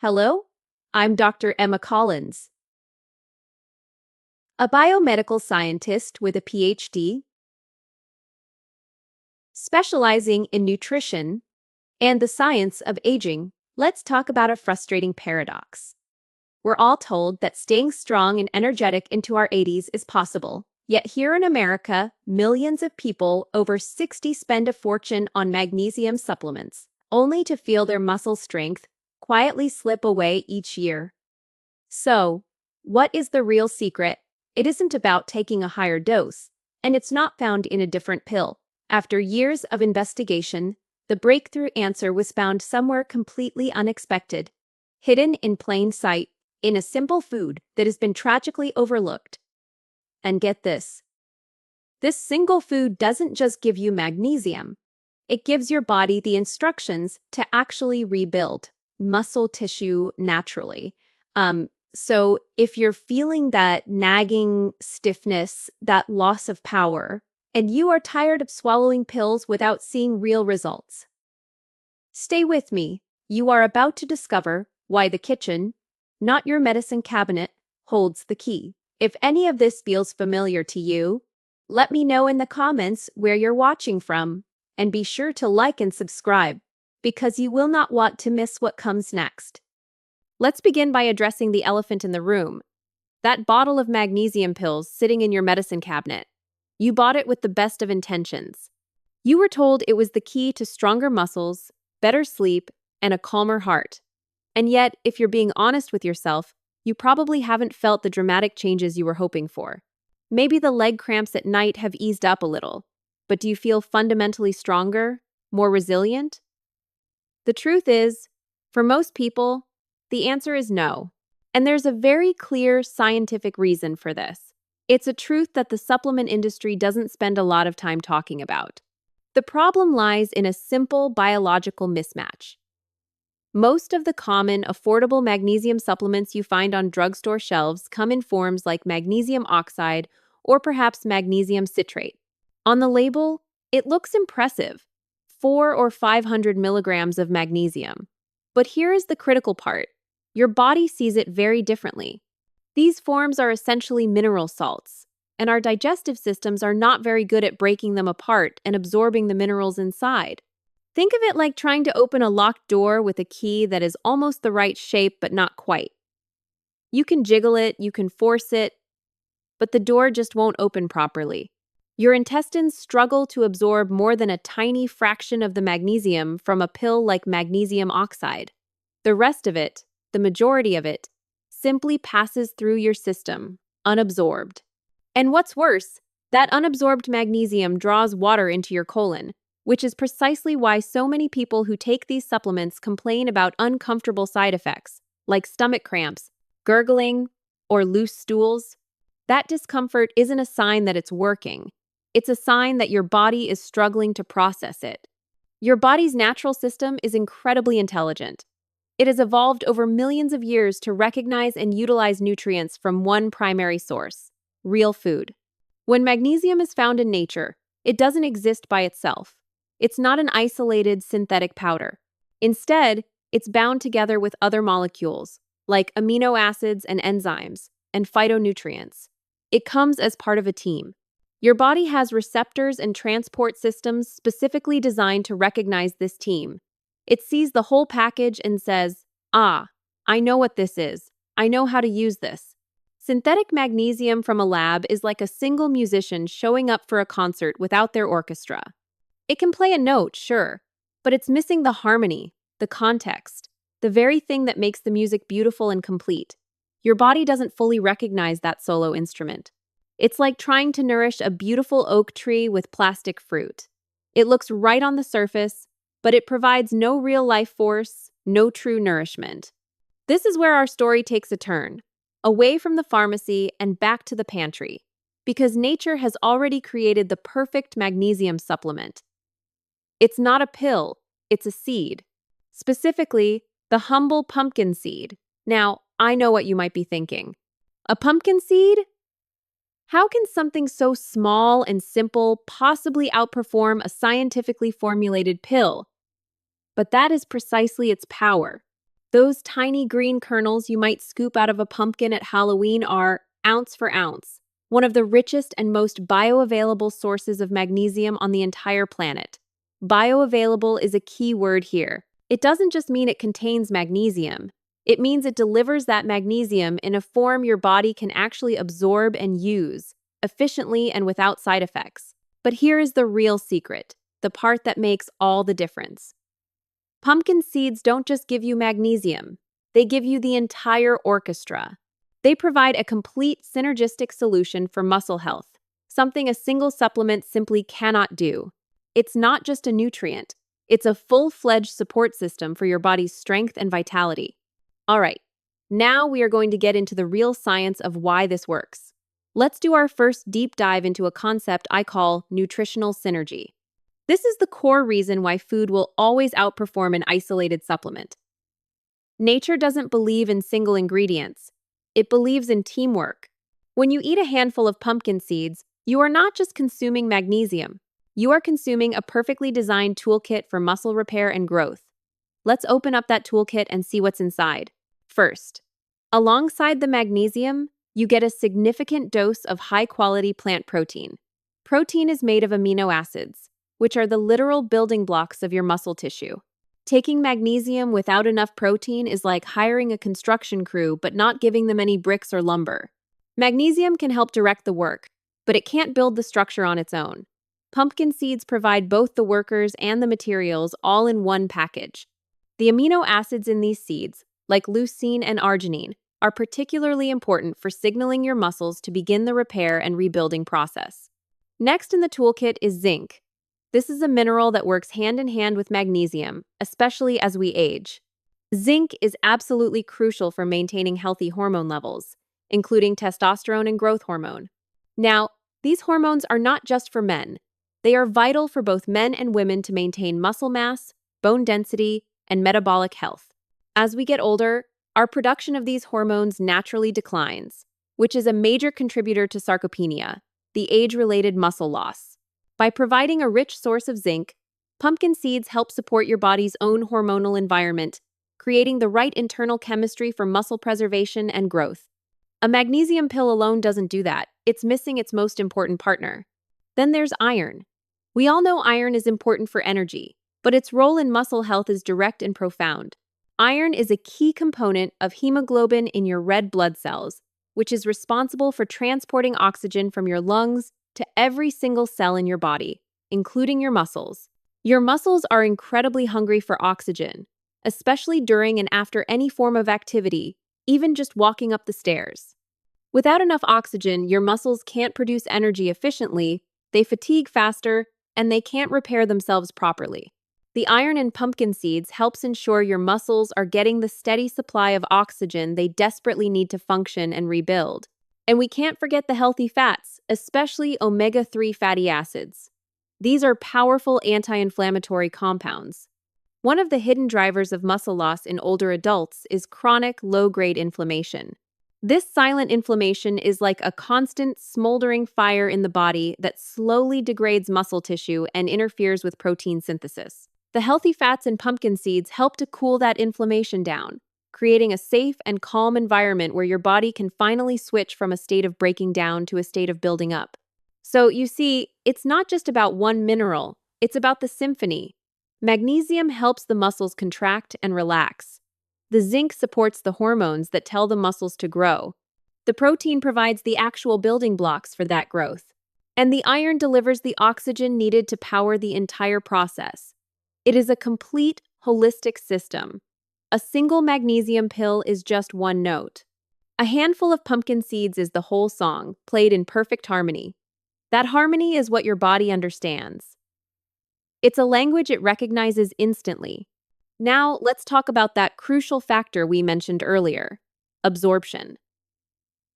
Hello, I'm Dr. Emma Collins, a biomedical scientist with a PhD, specializing in nutrition and the science of aging. Let's talk about a frustrating paradox. We're all told that staying strong and energetic into our 80s is possible. Yet here in America, millions of people over 60 spend a fortune on magnesium supplements, only to feel their muscle strength quietly slip away each year. So, what is the real secret? It isn't about taking a higher dose, and it's not found in a different pill. After years of investigation, the breakthrough answer was found somewhere completely unexpected, hidden in plain sight, in a simple food that has been tragically overlooked. And get this single food doesn't just give you magnesium. It gives your body the instructions to actually rebuild muscle tissue naturally. So if you're feeling that nagging stiffness, that loss of power, and you are tired of swallowing pills without seeing real results, stay with me. You are about to discover why the kitchen, not your medicine cabinet, holds the key. If any of this feels familiar to you, let me know in the comments where you're watching from, and be sure to like and subscribe, because you will not want to miss what comes next. Let's begin by addressing the elephant in the room. That bottle of magnesium pills sitting in your medicine cabinet. You bought it with the best of intentions. You were told it was the key to stronger muscles, better sleep, and a calmer heart. And yet, if you're being honest with yourself, you probably haven't felt the dramatic changes you were hoping for. Maybe the leg cramps at night have eased up a little, but do you feel fundamentally stronger, more resilient? The truth is, for most people, the answer is no. And there's a very clear scientific reason for this. It's a truth that the supplement industry doesn't spend a lot of time talking about. The problem lies in a simple biological mismatch. Most of the common, affordable magnesium supplements you find on drugstore shelves come in forms like magnesium oxide or perhaps magnesium citrate. On the label, it looks impressive, 400 or 500 milligrams of magnesium. But here is the critical part. Your body sees it very differently. These forms are essentially mineral salts, and our digestive systems are not very good at breaking them apart and absorbing the minerals inside. Think of it like trying to open a locked door with a key that is almost the right shape but not quite. You can jiggle it, you can force it, but the door just won't open properly. Your intestines struggle to absorb more than a tiny fraction of the magnesium from a pill like magnesium oxide. The rest of it, the majority of it, simply passes through your system, unabsorbed. And what's worse, that unabsorbed magnesium draws water into your colon, which is precisely why so many people who take these supplements complain about uncomfortable side effects, like stomach cramps, gurgling, or loose stools. That discomfort isn't a sign that it's working. It's a sign that your body is struggling to process it. Your body's natural system is incredibly intelligent. It has evolved over millions of years to recognize and utilize nutrients from one primary source: real food. When magnesium is found in nature, it doesn't exist by itself. It's not an isolated synthetic powder. Instead, it's bound together with other molecules, like amino acids and enzymes, and phytonutrients. It comes as part of a team. Your body has receptors and transport systems specifically designed to recognize this team. It sees the whole package and says, "Ah, I know what this is. I know how to use this." Synthetic magnesium from a lab is like a single musician showing up for a concert without their orchestra. It can play a note, sure, but it's missing the harmony, the context, the very thing that makes the music beautiful and complete. Your body doesn't fully recognize that solo instrument. It's like trying to nourish a beautiful oak tree with plastic fruit. It looks right on the surface, but it provides no real life force, no true nourishment. This is where our story takes a turn, away from the pharmacy and back to the pantry, because nature has already created the perfect magnesium supplement. It's not a pill, it's a seed. Specifically, the humble pumpkin seed. Now, I know what you might be thinking. A pumpkin seed? How can something so small and simple possibly outperform a scientifically formulated pill? But that is precisely its power. Those tiny green kernels you might scoop out of a pumpkin at Halloween are, ounce for ounce, one of the richest and most bioavailable sources of magnesium on the entire planet. Bioavailable is a key word here. It doesn't just mean it contains magnesium. It means it delivers that magnesium in a form your body can actually absorb and use, efficiently and without side effects. But here is the real secret, the part that makes all the difference. Pumpkin seeds don't just give you magnesium, they give you the entire orchestra. They provide a complete synergistic solution for muscle health, something a single supplement simply cannot do. It's not just a nutrient, it's a full-fledged support system for your body's strength and vitality. All right, now we are going to get into the real science of why this works. Let's do our first deep dive into a concept I call nutritional synergy. This is the core reason why food will always outperform an isolated supplement. Nature doesn't believe in single ingredients. It believes in teamwork. When you eat a handful of pumpkin seeds, you are not just consuming magnesium. You are consuming a perfectly designed toolkit for muscle repair and growth. Let's open up that toolkit and see what's inside. First, alongside the magnesium, you get a significant dose of high-quality plant protein. Protein is made of amino acids, which are the literal building blocks of your muscle tissue. Taking magnesium without enough protein is like hiring a construction crew but not giving them any bricks or lumber. Magnesium can help direct the work, but it can't build the structure on its own. Pumpkin seeds provide both the workers and the materials all in one package. The amino acids in these seeds, like leucine and arginine, are particularly important for signaling your muscles to begin the repair and rebuilding process. Next in the toolkit is zinc. This is a mineral that works hand in hand with magnesium, especially as we age. Zinc is absolutely crucial for maintaining healthy hormone levels, including testosterone and growth hormone. Now, these hormones are not just for men. They are vital for both men and women to maintain muscle mass, bone density, and metabolic health. As we get older, our production of these hormones naturally declines, which is a major contributor to sarcopenia, the age-related muscle loss. By providing a rich source of zinc, pumpkin seeds help support your body's own hormonal environment, creating the right internal chemistry for muscle preservation and growth. A magnesium pill alone doesn't do that. It's missing its most important partner. Then there's iron. We all know iron is important for energy, but its role in muscle health is direct and profound. Iron is a key component of hemoglobin in your red blood cells, which is responsible for transporting oxygen from your lungs to every single cell in your body, including your muscles. Your muscles are incredibly hungry for oxygen, especially during and after any form of activity, even just walking up the stairs. Without enough oxygen, your muscles can't produce energy efficiently, they fatigue faster, and they can't repair themselves properly. The iron in pumpkin seeds helps ensure your muscles are getting the steady supply of oxygen they desperately need to function and rebuild. And we can't forget the healthy fats, especially omega-3 fatty acids. These are powerful anti-inflammatory compounds. One of the hidden drivers of muscle loss in older adults is chronic low-grade inflammation. This silent inflammation is like a constant, smoldering fire in the body that slowly degrades muscle tissue and interferes with protein synthesis. The healthy fats in pumpkin seeds help to cool that inflammation down, creating a safe and calm environment where your body can finally switch from a state of breaking down to a state of building up. So, you see, it's not just about one mineral, it's about the symphony. Magnesium helps the muscles contract and relax. The zinc supports the hormones that tell the muscles to grow. The protein provides the actual building blocks for that growth. And the iron delivers the oxygen needed to power the entire process. It is a complete, holistic system. A single magnesium pill is just one note. A handful of pumpkin seeds is the whole song, played in perfect harmony. That harmony is what your body understands. It's a language it recognizes instantly. Now, let's talk about that crucial factor we mentioned earlier, absorption.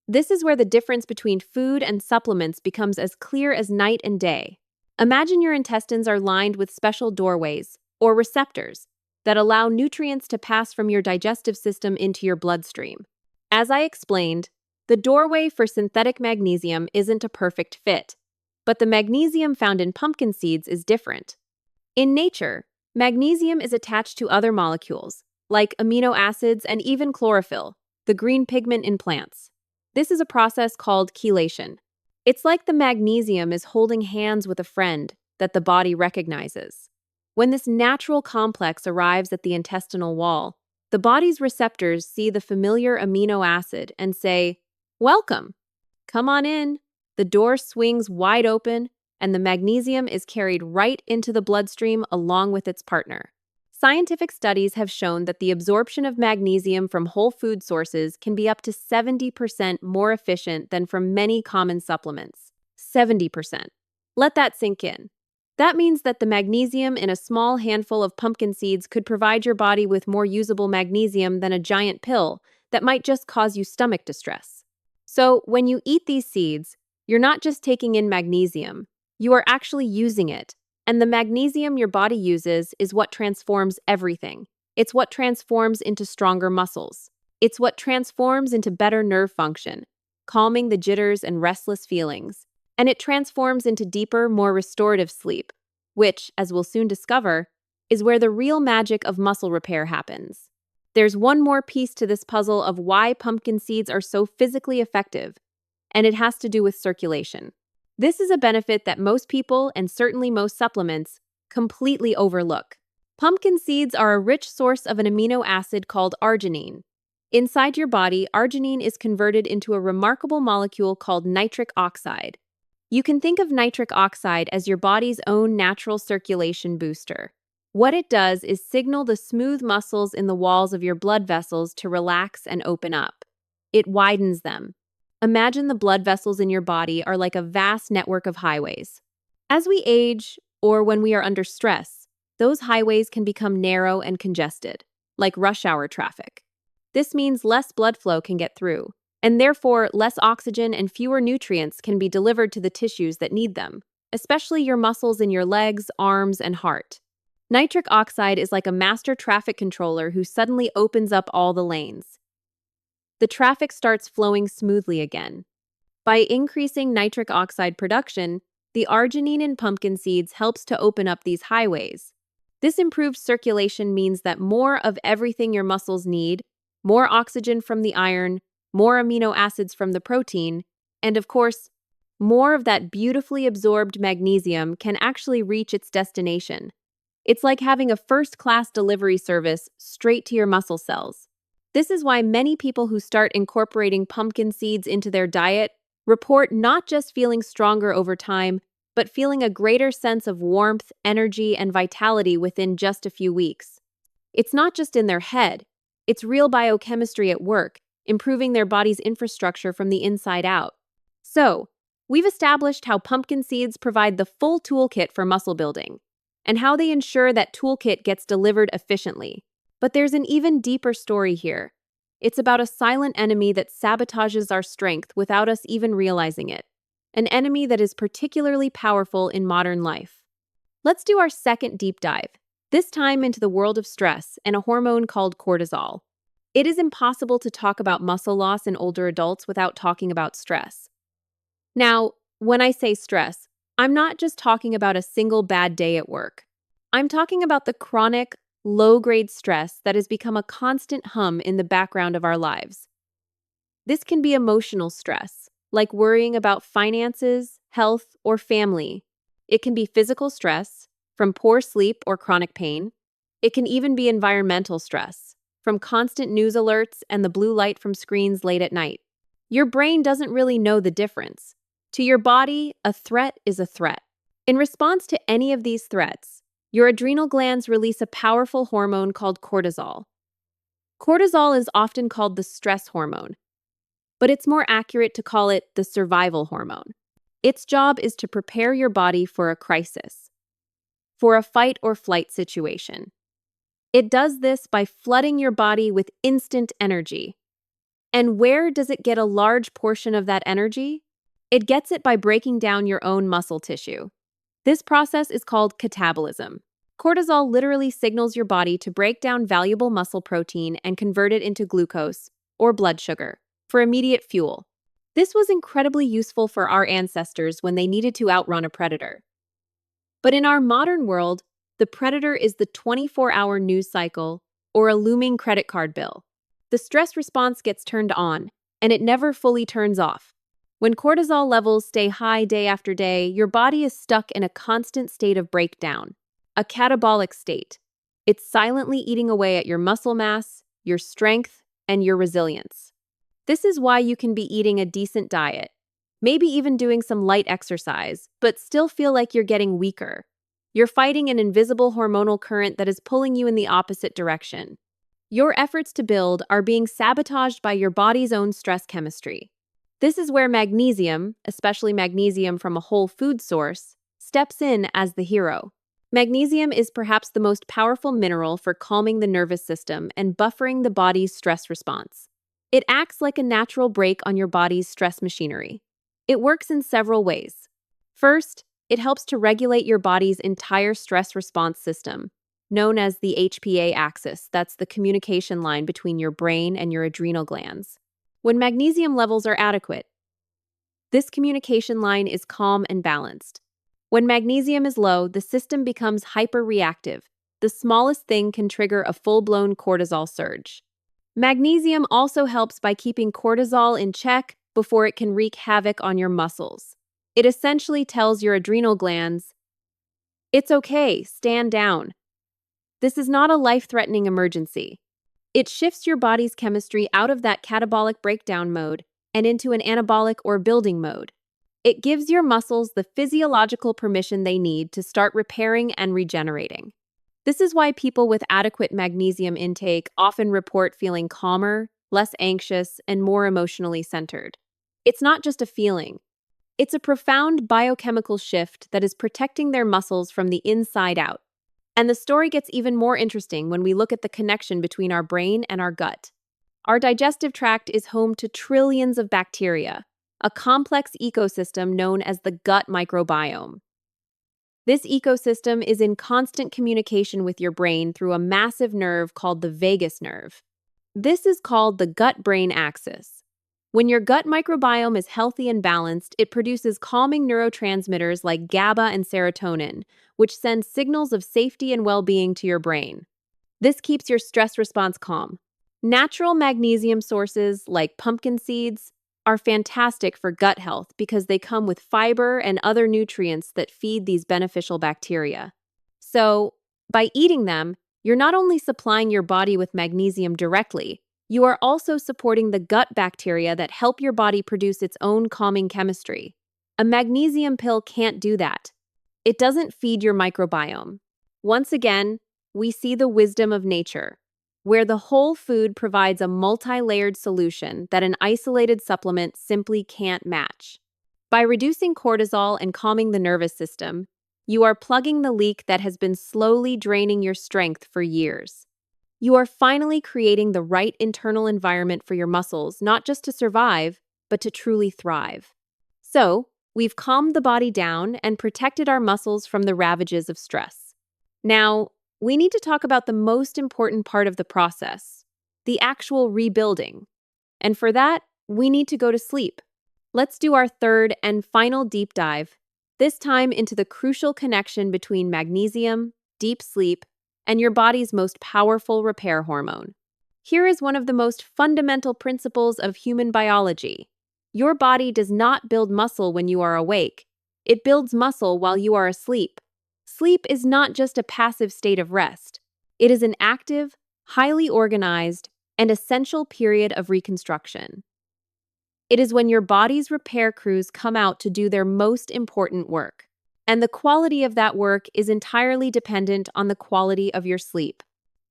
This is where the difference between food and supplements becomes as clear as night and day. Imagine your intestines are lined with special doorways, or receptors, that allow nutrients to pass from your digestive system into your bloodstream. As I explained, the doorway for synthetic magnesium isn't a perfect fit, but the magnesium found in pumpkin seeds is different. In nature, magnesium is attached to other molecules, like amino acids and even chlorophyll, the green pigment in plants. This is a process called chelation. It's like the magnesium is holding hands with a friend that the body recognizes. When this natural complex arrives at the intestinal wall, the body's receptors see the familiar amino acid and say, "Welcome, come on in." The door swings wide open, and the magnesium is carried right into the bloodstream along with its partner. Scientific studies have shown that the absorption of magnesium from whole food sources can be up to 70% more efficient than from many common supplements. 70%. Let that sink in. That means that the magnesium in a small handful of pumpkin seeds could provide your body with more usable magnesium than a giant pill that might just cause you stomach distress. So, when you eat these seeds, you're not just taking in magnesium, you are actually using it. And the magnesium your body uses is what transforms everything. It's what transforms into stronger muscles. It's what transforms into better nerve function, calming the jitters and restless feelings. And it transforms into deeper, more restorative sleep, which, as we'll soon discover, is where the real magic of muscle repair happens. There's one more piece to this puzzle of why pumpkin seeds are so physically effective, and it has to do with circulation. This is a benefit that most people, and certainly most supplements, completely overlook. Pumpkin seeds are a rich source of an amino acid called arginine. Inside your body, arginine is converted into a remarkable molecule called nitric oxide. You can think of nitric oxide as your body's own natural circulation booster. What it does is signal the smooth muscles in the walls of your blood vessels to relax and open up. It widens them. Imagine the blood vessels in your body are like a vast network of highways. As we age, or when we are under stress, those highways can become narrow and congested, like rush hour traffic. This means less blood flow can get through, and therefore less oxygen and fewer nutrients can be delivered to the tissues that need them, especially your muscles in your legs, arms, and heart. Nitric oxide is like a master traffic controller who suddenly opens up all the lanes. The traffic starts flowing smoothly again. By increasing nitric oxide production, the arginine in pumpkin seeds helps to open up these highways. This improved circulation means that more of everything your muscles need, more oxygen from the iron, more amino acids from the protein, and of course, more of that beautifully absorbed magnesium can actually reach its destination. It's like having a first-class delivery service straight to your muscle cells. This is why many people who start incorporating pumpkin seeds into their diet report not just feeling stronger over time, but feeling a greater sense of warmth, energy, and vitality within just a few weeks. It's not just in their head, it's real biochemistry at work, improving their body's infrastructure from the inside out. So, we've established how pumpkin seeds provide the full toolkit for muscle building, and how they ensure that toolkit gets delivered efficiently. But there's an even deeper story here. It's about a silent enemy that sabotages our strength without us even realizing it. An enemy that is particularly powerful in modern life. Let's do our second deep dive, this time into the world of stress and a hormone called cortisol. It is impossible to talk about muscle loss in older adults without talking about stress. Now, when I say stress, I'm not just talking about a single bad day at work. I'm talking about the chronic, low-grade stress that has become a constant hum in the background of our lives. This can be emotional stress, like worrying about finances, health, or family. It can be physical stress, from poor sleep or chronic pain. It can even be environmental stress, from constant news alerts and the blue light from screens late at night. Your brain doesn't really know the difference. To your body, a threat is a threat. In response to any of these threats, your adrenal glands release a powerful hormone called cortisol. Cortisol is often called the stress hormone, but it's more accurate to call it the survival hormone. Its job is to prepare your body for a crisis, for a fight or flight situation. It does this by flooding your body with instant energy. And where does it get a large portion of that energy? It gets it by breaking down your own muscle tissue. This process is called catabolism. Cortisol literally signals your body to break down valuable muscle protein and convert it into glucose, or blood sugar, for immediate fuel. This was incredibly useful for our ancestors when they needed to outrun a predator. But in our modern world, the predator is the 24-hour news cycle, or a looming credit card bill. The stress response gets turned on, and it never fully turns off. When cortisol levels stay high day after day, your body is stuck in a constant state of breakdown, a catabolic state. It's silently eating away at your muscle mass, your strength, and your resilience. This is why you can be eating a decent diet, maybe even doing some light exercise, but still feel like you're getting weaker. You're fighting an invisible hormonal current that is pulling you in the opposite direction. Your efforts to build are being sabotaged by your body's own stress chemistry. This is where magnesium, especially magnesium from a whole food source, steps in as the hero. Magnesium is perhaps the most powerful mineral for calming the nervous system and buffering the body's stress response. It acts like a natural brake on your body's stress machinery. It works in several ways. First, it helps to regulate your body's entire stress response system, known as the HPA axis. That's the communication line between your brain and your adrenal glands. When magnesium levels are adequate, this communication line is calm and balanced. When magnesium is low, the system becomes hyperreactive. The smallest thing can trigger a full-blown cortisol surge. Magnesium also helps by keeping cortisol in check before it can wreak havoc on your muscles. It essentially tells your adrenal glands, "It's okay, stand down." This is not a life-threatening emergency. It shifts your body's chemistry out of that catabolic breakdown mode and into an anabolic or building mode. It gives your muscles the physiological permission they need to start repairing and regenerating. This is why people with adequate magnesium intake often report feeling calmer, less anxious, and more emotionally centered. It's not just a feeling. It's a profound biochemical shift that is protecting their muscles from the inside out. And the story gets even more interesting when we look at the connection between our brain and our gut. Our digestive tract is home to trillions of bacteria, a complex ecosystem known as the gut microbiome. This ecosystem is in constant communication with your brain through a massive nerve called the vagus nerve. This is called the gut-brain axis. When your gut microbiome is healthy and balanced, it produces calming neurotransmitters like GABA and serotonin, which send signals of safety and well-being to your brain. This keeps your stress response calm. Natural magnesium sources like pumpkin seeds are fantastic for gut health because they come with fiber and other nutrients that feed these beneficial bacteria. So, by eating them, you're not only supplying your body with magnesium directly, you are also supporting the gut bacteria that help your body produce its own calming chemistry. A magnesium pill can't do that. It doesn't feed your microbiome. Once again, we see the wisdom of nature, where the whole food provides a multi-layered solution that an isolated supplement simply can't match. By reducing cortisol and calming the nervous system, you are plugging the leak that has been slowly draining your strength for years. You are finally creating the right internal environment for your muscles, not just to survive, but to truly thrive. So, we've calmed the body down and protected our muscles from the ravages of stress. Now, we need to talk about the most important part of the process, the actual rebuilding. And for that, we need to go to sleep. Let's do our third and final deep dive, this time into the crucial connection between magnesium, deep sleep, and your body's most powerful repair hormone. Here is one of the most fundamental principles of human biology. Your body does not build muscle when you are awake. It builds muscle while you are asleep. Sleep is not just a passive state of rest. It is an active, highly organized, and essential period of reconstruction. It is when your body's repair crews come out to do their most important work. And the quality of that work is entirely dependent on the quality of your sleep.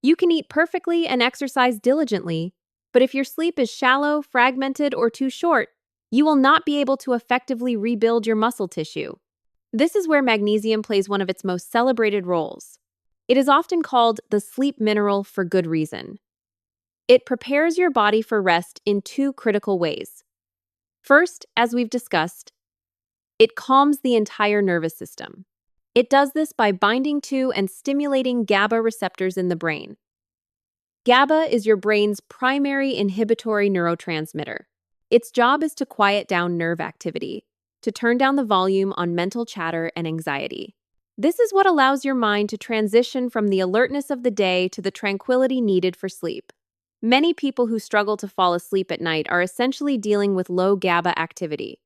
You can eat perfectly and exercise diligently, but if your sleep is shallow, fragmented, or too short, you will not be able to effectively rebuild your muscle tissue. This is where magnesium plays one of its most celebrated roles. It is often called the sleep mineral for good reason. It prepares your body for rest in two critical ways. First, as we've discussed, it calms the entire nervous system. It does this by binding to and stimulating GABA receptors in the brain. GABA is your brain's primary inhibitory neurotransmitter. Its job is to quiet down nerve activity, to turn down the volume on mental chatter and anxiety. This is what allows your mind to transition from the alertness of the day to the tranquility needed for sleep. Many people who struggle to fall asleep at night are essentially dealing with low GABA activity.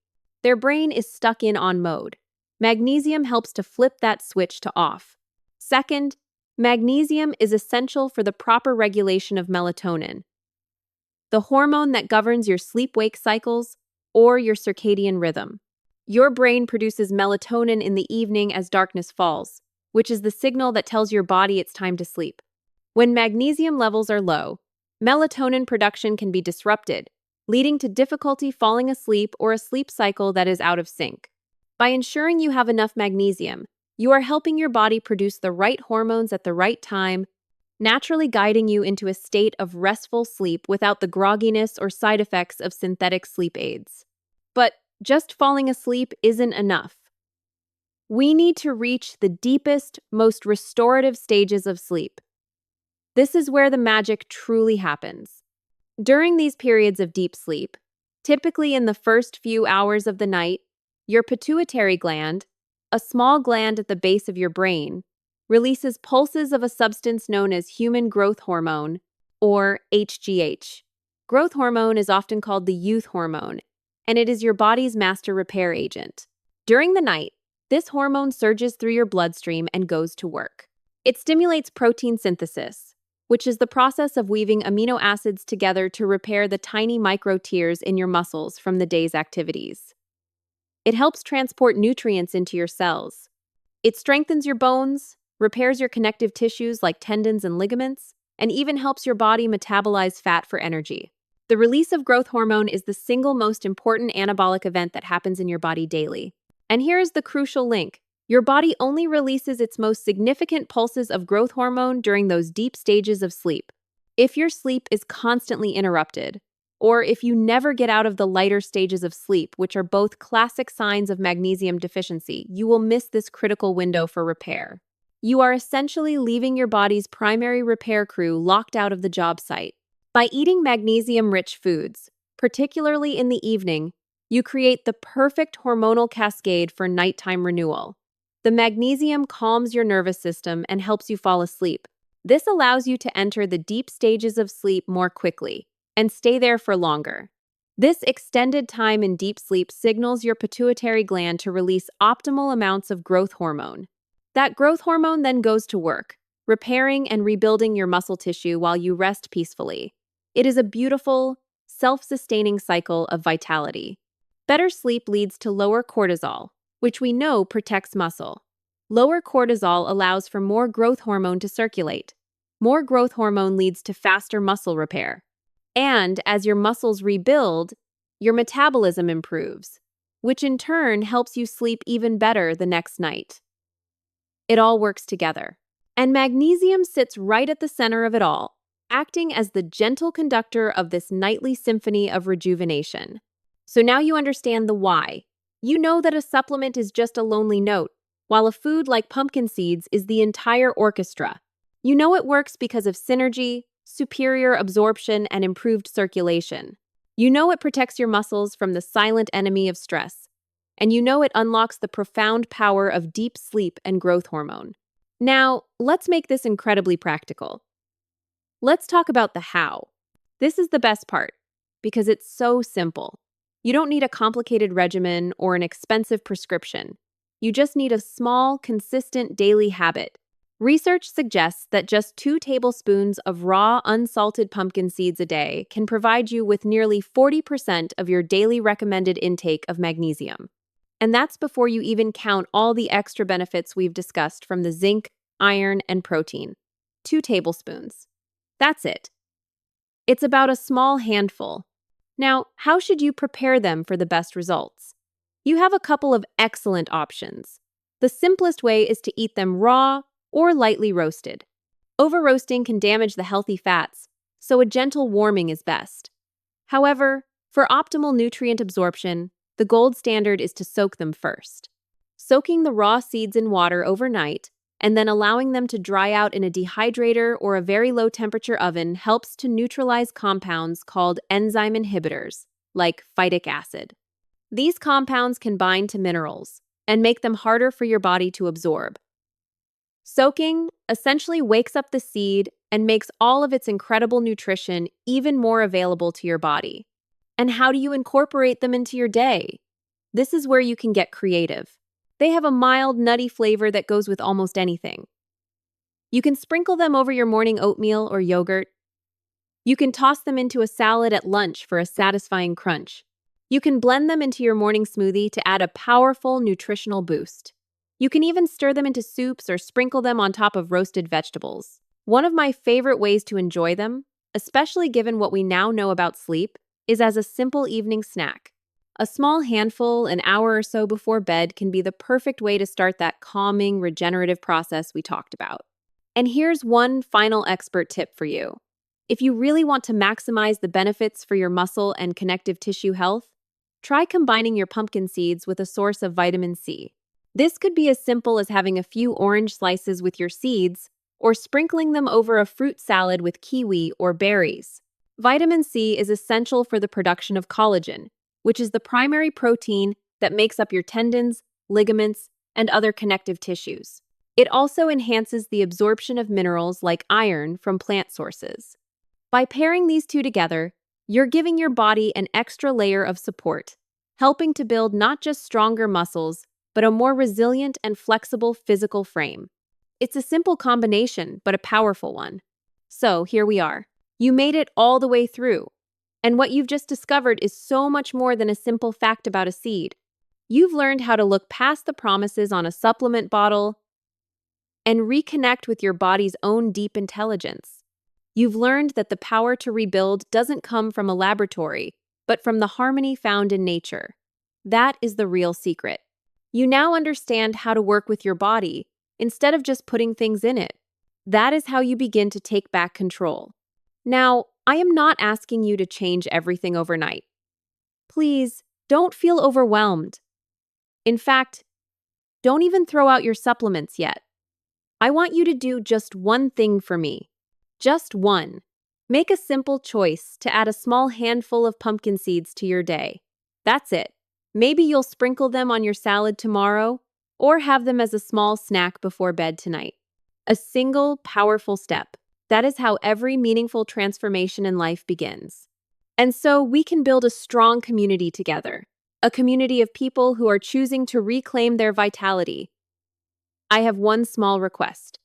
Their brain is stuck in on mode. Magnesium helps to flip that switch to off. Second, magnesium is essential for the proper regulation of melatonin, the hormone that governs your sleep-wake cycles or your circadian rhythm. Your brain produces melatonin in the evening as darkness falls, which is the signal that tells your body it's time to sleep. When magnesium levels are low, melatonin production can be disrupted, leading to difficulty falling asleep or a sleep cycle that is out of sync. By ensuring you have enough magnesium, you are helping your body produce the right hormones at the right time, naturally guiding you into a state of restful sleep without the grogginess or side effects of synthetic sleep aids. But just falling asleep isn't enough. We need to reach the deepest, most restorative stages of sleep. This is where the magic truly happens. During these periods of deep sleep, typically in the first few hours of the night, your pituitary gland, a small gland at the base of your brain, releases pulses of a substance known as human growth hormone, or HGH. Growth hormone is often called the youth hormone, and it is your body's master repair agent. During the night, this hormone surges through your bloodstream and goes to work. It stimulates protein synthesis, which is the process of weaving amino acids together to repair the tiny micro-tears in your muscles from the day's activities. It helps transport nutrients into your cells. It strengthens your bones, repairs your connective tissues like tendons and ligaments, and even helps your body metabolize fat for energy. The release of growth hormone is the single most important anabolic event that happens in your body daily. And here is the crucial link. Your body only releases its most significant pulses of growth hormone during those deep stages of sleep. If your sleep is constantly interrupted, or if you never get out of the lighter stages of sleep, which are both classic signs of magnesium deficiency, you will miss this critical window for repair. You are essentially leaving your body's primary repair crew locked out of the job site. By eating magnesium-rich foods, particularly in the evening, you create the perfect hormonal cascade for nighttime renewal. The magnesium calms your nervous system and helps you fall asleep. This allows you to enter the deep stages of sleep more quickly and stay there for longer. This extended time in deep sleep signals your pituitary gland to release optimal amounts of growth hormone. That growth hormone then goes to work, repairing and rebuilding your muscle tissue while you rest peacefully. It is a beautiful, self-sustaining cycle of vitality. Better sleep leads to lower cortisol, which we know protects muscle. Lower cortisol allows for more growth hormone to circulate. More growth hormone leads to faster muscle repair. And as your muscles rebuild, your metabolism improves, which in turn helps you sleep even better the next night. It all works together. And magnesium sits right at the center of it all, acting as the gentle conductor of this nightly symphony of rejuvenation. So now you understand the why. You know that a supplement is just a lonely note, while a food like pumpkin seeds is the entire orchestra. You know it works because of synergy, superior absorption, and improved circulation. You know it protects your muscles from the silent enemy of stress. And you know it unlocks the profound power of deep sleep and growth hormone. Now, let's make this incredibly practical. Let's talk about the how. This is the best part, because it's so simple. You don't need a complicated regimen or an expensive prescription. You just need a small, consistent daily habit. Research suggests that just 2 tablespoons of raw, unsalted pumpkin seeds a day can provide you with nearly 40% of your daily recommended intake of magnesium. And that's before you even count all the extra benefits we've discussed from the zinc, iron, and protein. 2 tablespoons. That's it. It's about a small handful. Now, how should you prepare them for the best results? You have a couple of excellent options. The simplest way is to eat them raw or lightly roasted. Over-roasting can damage the healthy fats, so a gentle warming is best. However, for optimal nutrient absorption, the gold standard is to soak them first. Soaking the raw seeds in water overnight and then allowing them to dry out in a dehydrator or a very low-temperature oven helps to neutralize compounds called enzyme inhibitors, like phytic acid. These compounds can bind to minerals and make them harder for your body to absorb. Soaking essentially wakes up the seed and makes all of its incredible nutrition even more available to your body. And how do you incorporate them into your day? This is where you can get creative. They have a mild, nutty flavor that goes with almost anything. You can sprinkle them over your morning oatmeal or yogurt. You can toss them into a salad at lunch for a satisfying crunch. You can blend them into your morning smoothie to add a powerful nutritional boost. You can even stir them into soups or sprinkle them on top of roasted vegetables. One of my favorite ways to enjoy them, especially given what we now know about sleep, is as a simple evening snack. A small handful an hour or so before bed can be the perfect way to start that calming, regenerative process we talked about. And here's one final expert tip for you. If you really want to maximize the benefits for your muscle and connective tissue health, try combining your pumpkin seeds with a source of vitamin C. This could be as simple as having a few orange slices with your seeds or sprinkling them over a fruit salad with kiwi or berries. Vitamin C is essential for the production of collagen, which is the primary protein that makes up your tendons, ligaments, and other connective tissues. It also enhances the absorption of minerals like iron from plant sources. By pairing these two together, you're giving your body an extra layer of support, helping to build not just stronger muscles, but a more resilient and flexible physical frame. It's a simple combination, but a powerful one. So here we are. You made it all the way through. And what you've just discovered is so much more than a simple fact about a seed. You've learned how to look past the promises on a supplement bottle and reconnect with your body's own deep intelligence. You've learned that the power to rebuild doesn't come from a laboratory, but from the harmony found in nature. That is the real secret. You now understand how to work with your body instead of just putting things in it. That is how you begin to take back control. Now, I am not asking you to change everything overnight. Please, don't feel overwhelmed. In fact, don't even throw out your supplements yet. I want you to do just one thing for me. Just one. Make a simple choice to add a small handful of pumpkin seeds to your day. That's it. Maybe you'll sprinkle them on your salad tomorrow, or have them as a small snack before bed tonight. A single, powerful step. That is how every meaningful transformation in life begins. And so we can build a strong community together, a community of people who are choosing to reclaim their vitality. I have one small request.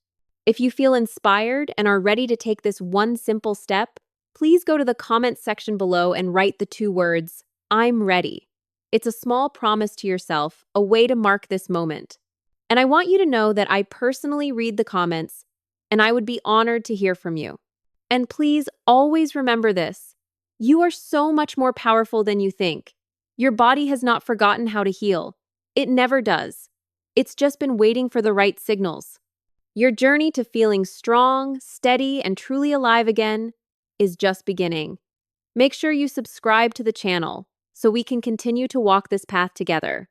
If you feel inspired and are ready to take this one simple step, please go to the comments section below and write the 2 words, "I'm ready." It's a small promise to yourself, a way to mark this moment. And I want you to know that I personally read the comments, and I would be honored to hear from you. And please always remember this. You are so much more powerful than you think. Your body has not forgotten how to heal. It never does. It's just been waiting for the right signals. Your journey to feeling strong, steady, and truly alive again is just beginning. Make sure you subscribe to the channel so we can continue to walk this path together.